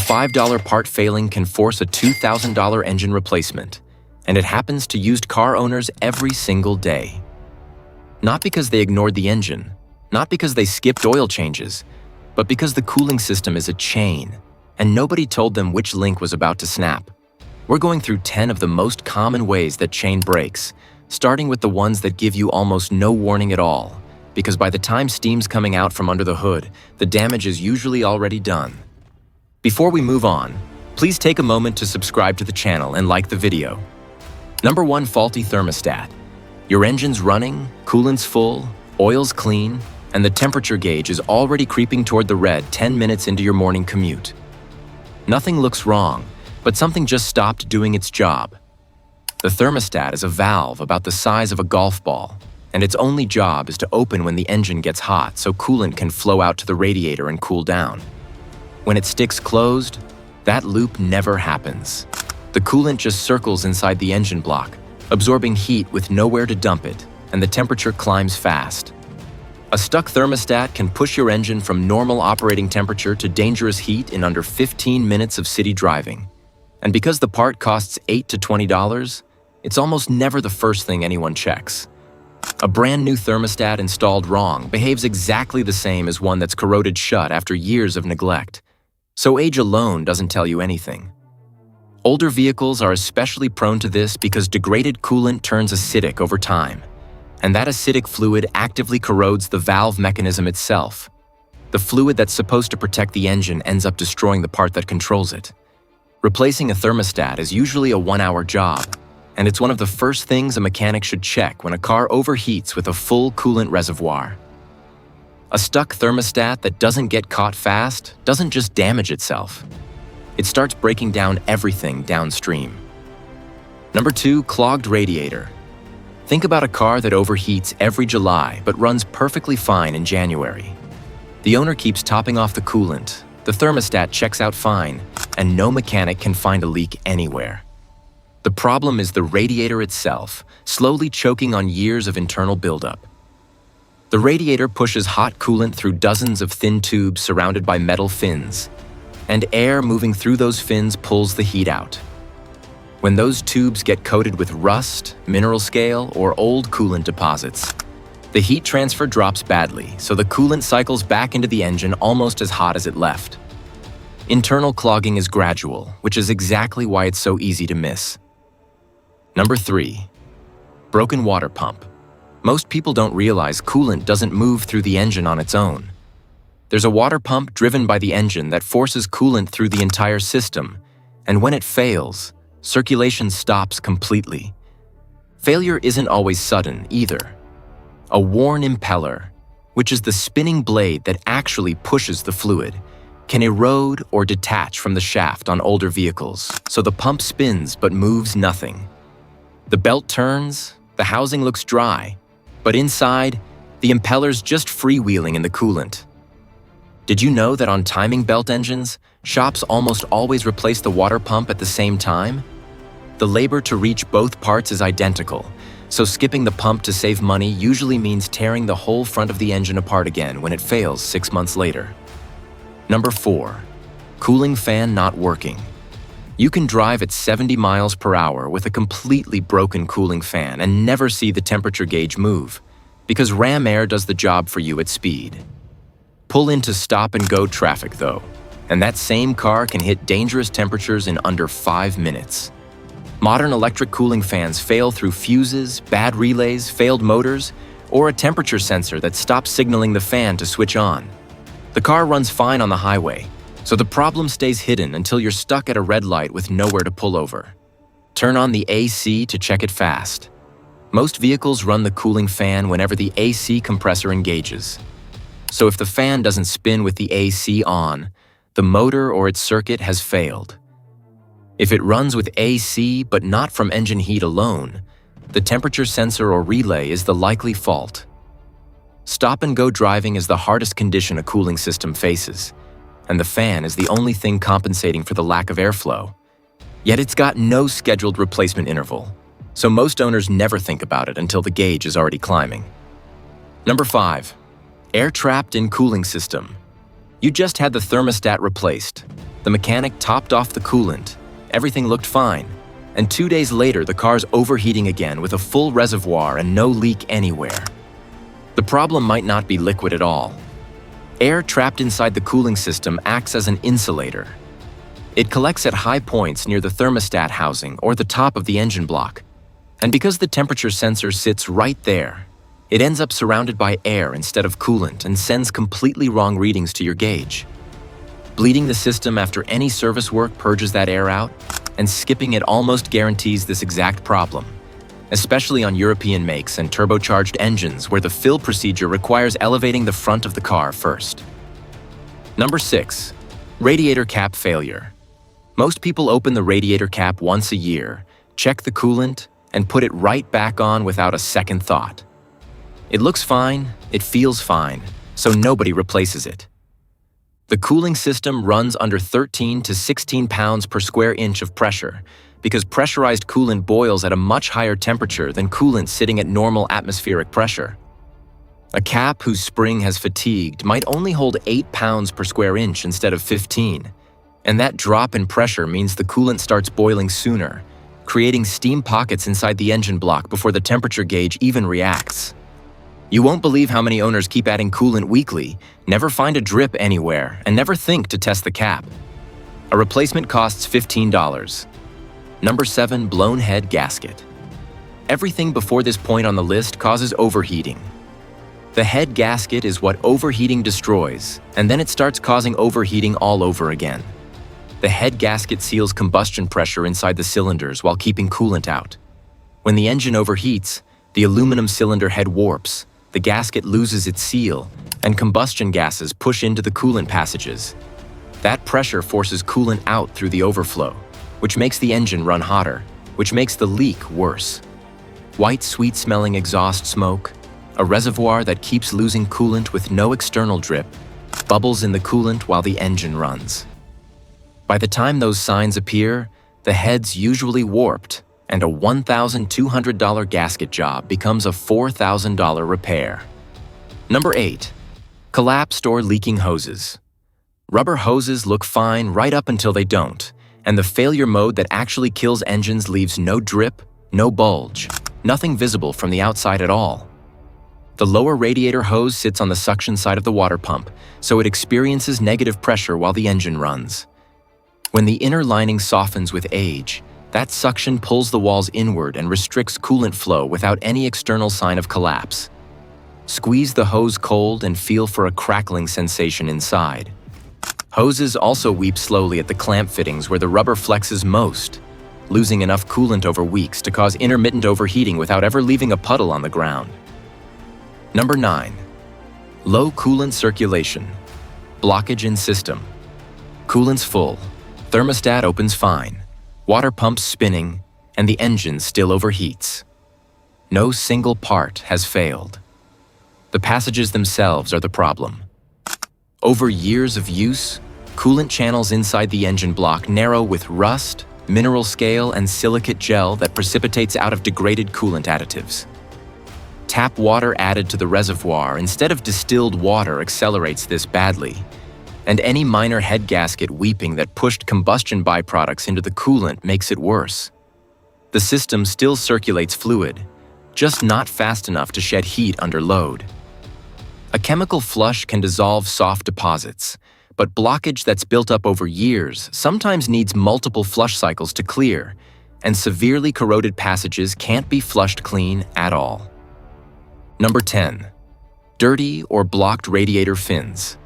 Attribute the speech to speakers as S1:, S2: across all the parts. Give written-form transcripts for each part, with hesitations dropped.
S1: $5 part failing can force a $2,000 engine replacement, and it happens to used car owners every single day. Not because they ignored the engine, not because they skipped oil changes, but because the cooling system is a chain, and nobody told them which link was about to snap. We're going through 10 of the most common ways that chain breaks, starting with the ones that give you almost no warning at all, because by the time steam's coming out from under the hood, the damage is usually already done. Before we move on, please take a moment to subscribe to the channel and like the video. Number 1, faulty thermostat. Your engine's running, coolant's full, oil's clean, and the temperature gauge is already creeping toward the red 10 minutes into your morning commute. Nothing looks wrong, but something just stopped doing its job. The thermostat is a valve about the size of a golf ball, and its only job is to open when the engine gets hot so coolant can flow out to the radiator and cool down. When it sticks closed, that loop never happens. The coolant just circles inside the engine block, absorbing heat with nowhere to dump it, and the temperature climbs fast. A stuck thermostat can push your engine from normal operating temperature to dangerous heat in under 15 minutes of city driving. And because the part costs $8 to $20, it's almost never the first thing anyone checks. A brand new thermostat installed wrong behaves exactly the same as one that's corroded shut after years of neglect. So age alone doesn't tell you anything. Older vehicles are especially prone to this because degraded coolant turns acidic over time, and that acidic fluid actively corrodes the valve mechanism itself. The fluid that's supposed to protect the engine ends up destroying the part that controls it. Replacing a thermostat is usually a 1-hour job, and it's one of the first things a mechanic should check when a car overheats with a full coolant reservoir. A stuck thermostat that doesn't get caught fast doesn't just damage itself. It starts breaking down everything downstream. Number 2, clogged radiator. Think about a car that overheats every July but runs perfectly fine in January. The owner keeps topping off the coolant, the thermostat checks out fine, and no mechanic can find a leak anywhere. The problem is the radiator itself, slowly choking on years of internal buildup. The radiator pushes hot coolant through dozens of thin tubes surrounded by metal fins, and air moving through those fins pulls the heat out. When those tubes get coated with rust, mineral scale, or old coolant deposits, the heat transfer drops badly, so the coolant cycles back into the engine almost as hot as it left. Internal clogging is gradual, which is exactly why it's so easy to miss. Number 3, broken water pump. Most people don't realize coolant doesn't move through the engine on its own. There's a water pump driven by the engine that forces coolant through the entire system, and when it fails, circulation stops completely. Failure isn't always sudden either. A worn impeller, which is the spinning blade that actually pushes the fluid, can erode or detach from the shaft on older vehicles, so the pump spins but moves nothing. The belt turns, the housing looks dry, but inside, the impeller's just freewheeling in the coolant. Did you know that on timing belt engines, shops almost always replace the water pump at the same time? The labor to reach both parts is identical, so skipping the pump to save money usually means tearing the whole front of the engine apart again when it fails 6 months later. Number 4, cooling fan not working. You can drive at 70 miles per hour with a completely broken cooling fan and never see the temperature gauge move, because ram air does the job for you at speed. Pull into stop-and-go traffic though, and that same car can hit dangerous temperatures in under 5 minutes. Modern electric cooling fans fail through fuses, bad relays, failed motors, or a temperature sensor that stops signaling the fan to switch on. The car runs fine on the highway, so the problem stays hidden until you're stuck at a red light with nowhere to pull over. Turn on the AC to check it fast. Most vehicles run the cooling fan whenever the AC compressor engages. So if the fan doesn't spin with the AC on, the motor or its circuit has failed. If it runs with AC but not from engine heat alone, the temperature sensor or relay is the likely fault. Stop-and-go driving is the hardest condition a cooling system faces, and the fan is the only thing compensating for the lack of airflow. Yet it's got no scheduled replacement interval, so most owners never think about it until the gauge is already climbing. Number 5, air trapped in cooling system. You just had the thermostat replaced. The mechanic topped off the coolant. Everything looked fine. And 2 days later, the car's overheating again with a full reservoir and no leak anywhere. The problem might not be liquid at all. Air trapped inside the cooling system acts as an insulator. It collects at high points near the thermostat housing or the top of the engine block. And because the temperature sensor sits right there, it ends up surrounded by air instead of coolant and sends completely wrong readings to your gauge. Bleeding the system after any service work purges that air out, and skipping it almost guarantees this exact problem, especially on European makes and turbocharged engines where the fill procedure requires elevating the front of the car first. Number 6. Radiator cap failure. Most people open the radiator cap once a year, check the coolant, and put it right back on without a second thought. It looks fine, it feels fine, so nobody replaces it. The cooling system runs under 13 to 16 pounds per square inch of pressure because pressurized coolant boils at a much higher temperature than coolant sitting at normal atmospheric pressure. A cap whose spring has fatigued might only hold 8 pounds per square inch instead of 15, and that drop in pressure means the coolant starts boiling sooner, creating steam pockets inside the engine block before the temperature gauge even reacts. You won't believe how many owners keep adding coolant weekly, never find a drip anywhere, and never think to test the cap. A replacement costs $15. Number 7. Blown head gasket. Everything before this point on the list causes overheating. The head gasket is what overheating destroys, and then it starts causing overheating all over again. The head gasket seals combustion pressure inside the cylinders while keeping coolant out. When the engine overheats, the aluminum cylinder head warps, the gasket loses its seal, and combustion gases push into the coolant passages. That pressure forces coolant out through the overflow, which makes the engine run hotter, which makes the leak worse. White, sweet-smelling exhaust smoke, a reservoir that keeps losing coolant with no external drip, bubbles in the coolant while the engine runs. By the time those signs appear, the head's usually warped, and a $1,200 gasket job becomes a $4,000 repair. Number 8. Collapsed or leaking hoses. Rubber hoses look fine right up until they don't, and the failure mode that actually kills engines leaves no drip, no bulge, nothing visible from the outside at all. The lower radiator hose sits on the suction side of the water pump, so it experiences negative pressure while the engine runs. When the inner lining softens with age, that suction pulls the walls inward and restricts coolant flow without any external sign of collapse. Squeeze the hose cold and feel for a crackling sensation inside. Hoses also weep slowly at the clamp fittings where the rubber flexes most, losing enough coolant over weeks to cause intermittent overheating without ever leaving a puddle on the ground. Number 9. Low coolant circulation. Blockage in system. Coolant's full. Thermostat opens fine. Water pumps spinning, and the engine still overheats. No single part has failed. The passages themselves are the problem. Over years of use, coolant channels inside the engine block narrow with rust, mineral scale, and silicate gel that precipitates out of degraded coolant additives. Tap water added to the reservoir instead of distilled water accelerates this badly, and any minor head gasket weeping that pushed combustion byproducts into the coolant makes it worse. The system still circulates fluid, just not fast enough to shed heat under load. A chemical flush can dissolve soft deposits, but blockage that's built up over years sometimes needs multiple flush cycles to clear, and severely corroded passages can't be flushed clean at all. Number 10. Dirty or blocked radiator fins.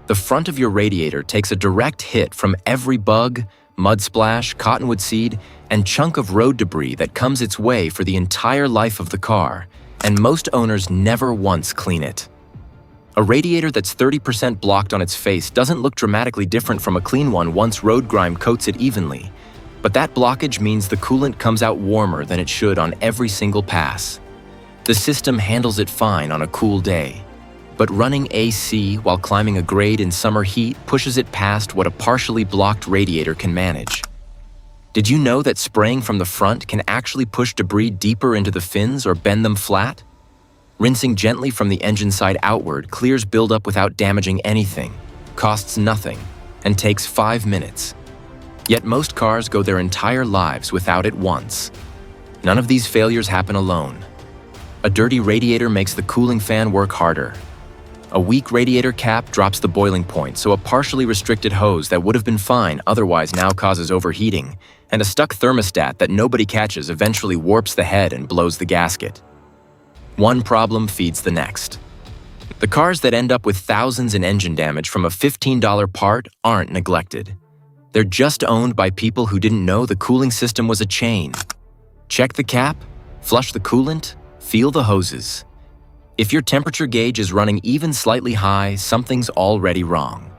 S1: The front of your radiator takes a direct hit from every bug, mud splash, cottonwood seed, and chunk of road debris that comes its way for the entire life of the car, and most owners never once clean it. A radiator that's 30% blocked on its face doesn't look dramatically different from a clean one once road grime coats it evenly, but that blockage means the coolant comes out warmer than it should on every single pass. The system handles it fine on a cool day, but running AC while climbing a grade in summer heat pushes it past what a partially blocked radiator can manage. Did you know that spraying from the front can actually push debris deeper into the fins or bend them flat? Rinsing gently from the engine side outward clears buildup without damaging anything, costs nothing, and takes 5 minutes. Yet most cars go their entire lives without it once. None of these failures happen alone. A dirty radiator makes the cooling fan work harder. A weak radiator cap drops the boiling point, so a partially restricted hose that would have been fine otherwise now causes overheating, and a stuck thermostat that nobody catches eventually warps the head and blows the gasket. One problem feeds the next. The cars that end up with thousands in engine damage from a $15 part aren't neglected. They're just owned by people who didn't know the cooling system was a chain. Check the cap, flush the coolant, feel the hoses. If your temperature gauge is running even slightly high, something's already wrong.